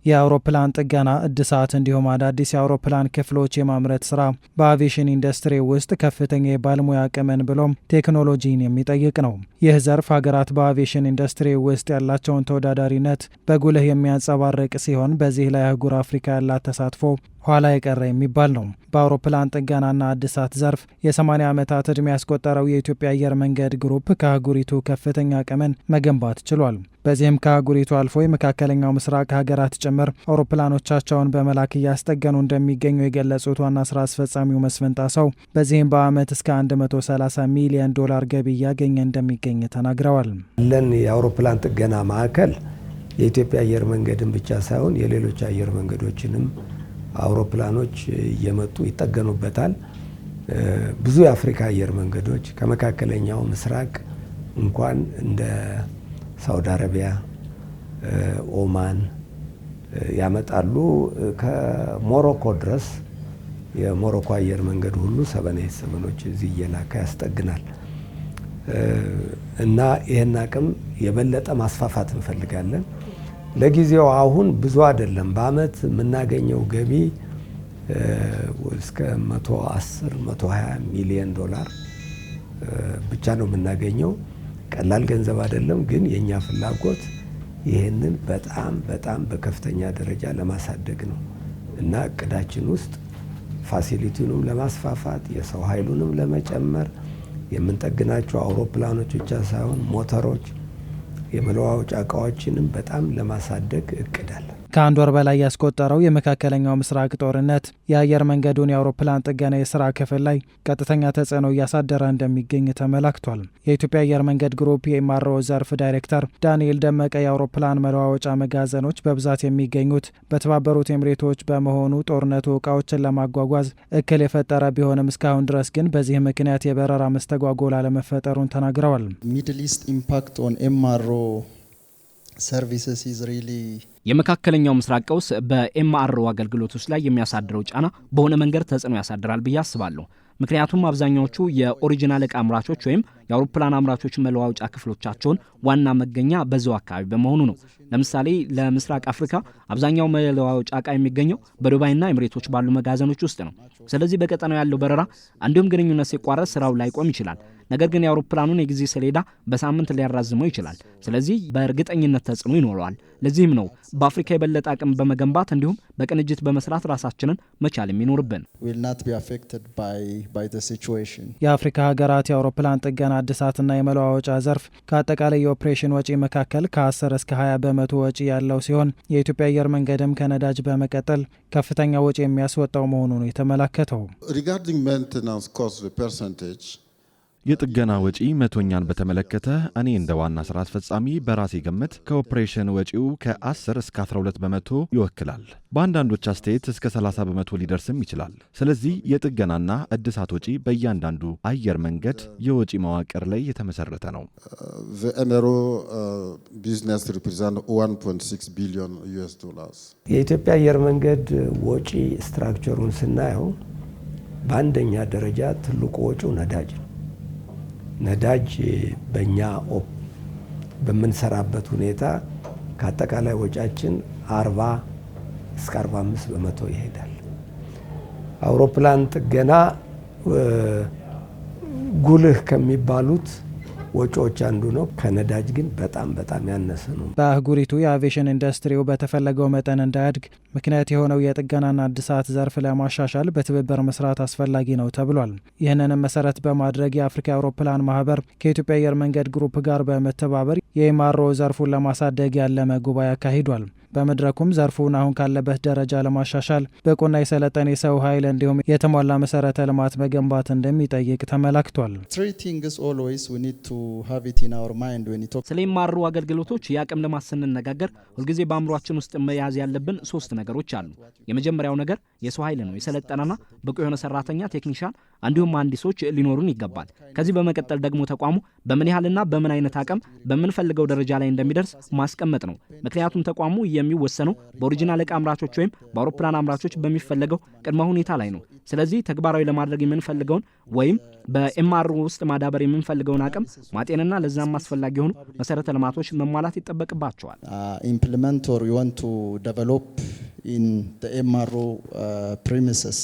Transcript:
የአውሮፕላን ጥገና እድሳት እንዲሁም አዳዲስ የአውሮፕላን ክፍሎች የማምረት ስራ በአቪዬሽን ኢንዱስትሪ ውስጥ ከፍተኛ የባለሙያ አቅምን ብሎም ቴክኖሎጂን የሚጠይቅ ነው። ይህ ዘርፍ ሀገራት በአቪዬሽን ኢንዱስትሪ ውስጥ ያላቸውን ተወዳዳሪነት በጉልህ የሚያንጸባርቅ ሲሆን በዚህ ላይ አህጉር አፍሪካ ያላት ተሳትፎ ኋላ የቀረ የሚባል ነው። በአውሮፕላን ጥገናና እድሳት ዘርፍ የ80 ዓመታት ዕድሜ ያስቆጠረው የኢትዮጵያ አየር መንገድ ግሩፕ ከአህጉሪቱ ከፍተኛ አቅምን መገንባት ችሏል። በዚህም ከአህጉሪቱ አልፎ የመካከለኛው ምስራቅ ሀገራት ጭምር አውሮፕላኖቻቸውን በመላክ እያስጠገኑ እንደሚገኙ የገለጹት ዋና ስራ አስፈጻሚው መስፍን ጣሰው በዚህም በዓመት እስከ $130 ሚሊዮን ገቢ እያገኘ እንደሚገኝ ተናግረዋል። ለን የአውሮፕላን ጥገና ማዕከል የኢትዮጵያ አየር መንገድን ብቻ ሳይሆን የሌሎች አየር መንገዶችንም አውሮፕላኖች እየመጡ ይጠገኑበታል። ብዙ የአፍሪካ አየር መንገዶች ከመካከለኛው ምስራቅ እንኳን እንደ ሳውዲ አረቢያ፣ ኦማን ያመጣሉ። ከሞሮኮ ድረስ የሞሮኮ አየር መንገድ ሁሉ 787ኖች እዚህ እየላከ ያስጠግናል። እና ይህን አቅም የበለጠ ማስፋፋት እንፈልጋለን። ለጊዜው አሁን ብዙ አይደለም። በአመት የምናገኘው ገቢ እስከ $110-120 ሚሊዮን ብቻ ነው የምናገኘው። ቀላል ገንዘብ አይደለም፣ ግን የኛ ፍላጎት ይህንን በጣም በከፍተኛ ደረጃ ለማሳደግ ነው እና እቅዳችን ውስጥ ፋሲሊቲውንም ለማስፋፋት የሰው ኃይሉንም ለመጨመር የምንጠግናቸው አውሮፕላኖች ብቻ ሳይሆን ሞተሮች የመለዋወጫ እቃዎችንም በጣም ለማሳደግ እቅዳለን። ከአንድ ወር በላይ ያስቆጠረው የመካከለኛው ምስራቅ ጦርነት የአየር መንገዱን የአውሮፕላን ጥገና የስራ ክፍል ላይ ቀጥተኛ ተጽዕኖ እያሳደረ እንደሚገኝ ተመላክቷል። የኢትዮጵያ አየር መንገድ ግሩፕ የኤምአርኦ ዘርፍ ዳይሬክተር ዳንኤል ደመቀ የአውሮፕላን መለዋወጫ መጋዘኖች በብዛት የሚገኙት በተባበሩት ኤምሬቶች በመሆኑ ጦርነቱ እቃዎችን ለማጓጓዝ እክል የፈጠረ ቢሆንም እስካሁን ድረስ ግን በዚህ ምክንያት የበረራ መስተጓጎል አለመፈጠሩን ተናግረዋል። ሚድል ኢስት ኢምፓክት ኦን ኤምአርኦ ሰርቪስስ ኢዝ ሪሊ የመካከለኛው ምስራቅ ቀውስ በኤምአርኦ አገልግሎቶች ላይ የሚያሳድረው ጫና በሆነ መንገድ ተጽዕኖ ያሳድራል ብዬ አስባለሁ። ምክንያቱም አብዛኛዎቹ የኦሪጂናል እቃ አምራቾች ወይም የአውሮፕላን አምራቾች መለዋወጫ ክፍሎቻቸውን ዋና መገኛ በዛው አካባቢ በመሆኑ ነው። ለምሳሌ ለምስራቅ አፍሪካ አብዛኛው መለዋወጫ እቃ የሚገኘው በዱባይና ኤምሬቶች ባሉ መጋዘኖች ውስጥ ነው። ስለዚህ በቀጠናው ያለው በረራ እንዲሁም ግንኙነት ሲቋረጥ ስራው ላይቆም ይችላል። ነገር ግን የአውሮፕላኑን የጊዜ ሰሌዳ በሳምንት ሊያራዝመው ይችላል። ስለዚህ በእርግጠኝነት ተጽዕኖ ይኖረዋል። ለዚህም ነው በአፍሪካ የበለጠ አቅም በመገንባት እንዲሁም በቅንጅት በመስራት ራሳችንን መቻል የሚኖርብን። የአፍሪካ ሀገራት የአውሮፕላን ጥገና እድሳትና የመለዋወጫ ዘርፍ ከአጠቃላይ የኦፕሬሽን ወጪ መካከል ከ10 እስከ 20 በመቶ ወጪ ያለው ሲሆን የኢትዮጵያ አየር መንገድም ከነዳጅ በመቀጠል ከፍተኛ ወጪ የሚያስወጣው መሆኑ ነው የተመላከተው። የጥገና ወጪ መቶኛን በተመለከተ እኔ እንደ ዋና ስራ አስፈጻሚ በራሴ ግምት ከኦፕሬሽን ወጪው ከ10 እስከ 12 በመቶ ይወክላል። በአንዳንዶች አስተያየት እስከ 30 በመቶ ሊደርስም ይችላል። ስለዚህ የጥገናና እድሳት ወጪ በእያንዳንዱ አየር መንገድ የወጪ መዋቅር ላይ የተመሰረተ ነው። የኢትዮጵያ አየር መንገድ ወጪ ስትራክቸሩን ስናየው በአንደኛ ደረጃ ትልቁ ወጪው ነዳጅ ነው። ነዳጅ በእኛ በምንሰራበት ሁኔታ ከአጠቃላይ ወጫችን 40 እስከ 45 በመቶ ይሄዳል። አውሮፕላን ጥገና ጉልህ ከሚባሉት ወጪዎች አንዱ ነው። ከነዳጅ ግን በጣም ያነሰ ነው። በአህጉሪቱ የአቪዬሽን ኢንዱስትሪው በተፈለገው መጠን እንዳያድግ ምክንያት የሆነው የጥገናና እድሳት ዘርፍ ለማሻሻል በትብብር መስራት አስፈላጊ ነው ተብሏል። ይህንንም መሰረት በማድረግ የአፍሪካ አውሮፕላን ማህበር ከኢትዮጵያ አየር መንገድ ግሩፕ ጋር በመተባበር የኤምአርኦ ዘርፉን ለማሳደግ ያለመ ጉባኤ አካሂዷል። በመድረኩም ዘርፉን አሁን ካለበት ደረጃ ለማሻሻል ብቁና የሰለጠነ የሰው ኃይል እንዲሁም የተሟላ መሰረተ ልማት መገንባት እንደሚጠይቅ ተመላክቷል። ስለ ኤምአርኦ አገልግሎቶች የአቅም ልማት ስንነጋገር ሁልጊዜ በአእምሯችን ውስጥ መያዝ ያለብን 3 ነገሮች አሉ። የመጀመሪያው ነገር የሰው ኃይል ነው። የሰለጠነና ብቁ የሆነ ሰራተኛ፣ ቴክኒሻን እንዲሁም መሐንዲሶች ሊኖሩን ይገባል። ከዚህ በመቀጠል ደግሞ ተቋሙ በምን ያህልና በምን አይነት አቅም በምንፈልገው ደረጃ ላይ እንደሚደርስ ማስቀመጥ ነው። ምክንያቱም ተቋሙ የሚወሰነው በኦሪጂናል ዕቃ አምራቾች ወይም በአውሮፕላን አምራቾች በሚፈለገው ቅድመ ሁኔታ ላይ ነው። ስለዚህ ተግባራዊ ለማድረግ የምንፈልገውን ወይም በኤምአርኦ ውስጥ ማዳበር የምንፈልገውን አቅም ማጤንና ለዛም አስፈላጊ የሆኑ መሰረተ ልማቶች መሟላት ይጠበቅባቸዋል። ኢምፕሊመንት ኦር ዩ ዋንት ቱ ዴቨሎፕ ኢን ዘ ኤምአርኦ ፕሪሚሰስ